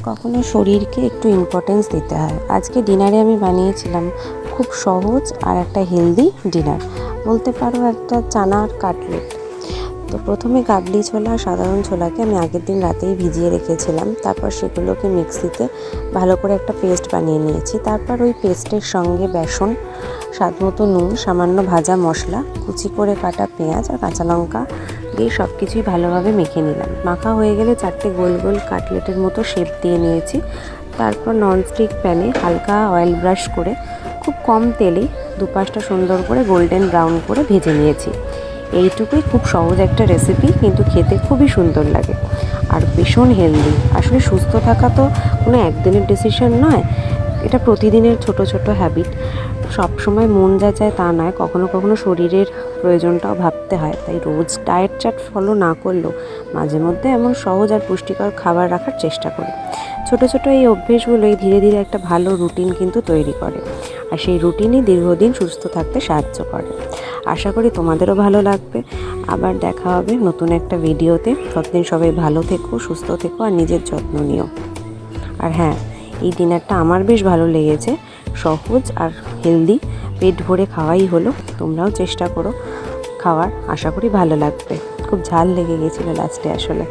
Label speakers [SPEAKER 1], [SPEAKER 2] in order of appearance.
[SPEAKER 1] কখনো শরীরকে একটু ইম্পর্টেন্স দিতে হয়। আজকে ডিনারে আমি বানিয়েছিলাম খুব সহজ আর একটা হেলদি ডিনার, বলতে পারো একটা চানার কাটলেট। তো প্রথমে কাবলি ছোলা আর সাধারণ ছোলাকে আমি আগের দিন রাতেই ভিজিয়ে রেখেছিলাম। তারপর সেগুলোকে মিক্সিতে ভালো করে একটা পেস্ট বানিয়ে নিয়েছি। তারপর ওই পেস্টের সঙ্গে বেসন, স্বাদ মতো নুন, সামান্য ভাজা মশলা, কুচি করে কাটা পেঁয়াজ আর কাঁচা লঙ্কা দিয়ে সব কিছুই ভালোভাবে মেখে নিলাম। মাখা হয়ে গেলে 4টে গোল গোল কাটলেটের মতো শেপ দিয়ে নিয়েছি। তারপর ননস্টিক প্যানে হালকা অয়েল ব্রাশ করে খুব কম তেলেই দুপাশটা সুন্দর করে গোল্ডেন ব্রাউন করে ভেজে নিয়েছি। এইটুকুই খুব সহজ একটা রেসিপি, কিন্তু খেতে খুবই সুন্দর লাগে আর ভীষণ হেলদি। আসলে সুস্থ থাকা তো কোনো একদিনের ডিসিশন নয়, এটা প্রতিদিনের ছোট ছোট হ্যাবিট। সব সময় মন যা চায় তা নয়, কখনো কখনো শরীরের প্রয়োজনটাও ভাবতে হয়। তাই রোজ ডায়েট চার্ট ফলো না করলেও মাঝে মধ্যে এমন সহজ আর পুষ্টিকর খাবার রাখার চেষ্টা করি। ছোট ছোট এই অভ্যেসগুলোই ধীরে ধীরে একটা ভালো রুটিন কিন্তু তৈরি করে, আর সেই রুটিনই দীর্ঘদিন সুস্থ থাকতে সাহায্য করে। আশা করি তোমাদেরও ভালো লাগবে। আবার দেখা হবে নতুন একটা ভিডিওতে। ততদিন সবাই ভালো থেকো, সুস্থ থেকো আর নিজের যত্ন নিও। আর হ্যাঁ, এই ডিনারটা আমার বেশ ভালো লেগেছে, সহজ আর হেলদি, পেট ভরে খাওয়াই হলো। তোমরাও চেষ্টা করো খাওয়ার, আশা করি ভালো লাগবে। খুব ঝাল লেগে গেছিলো লাস্টে আসলে।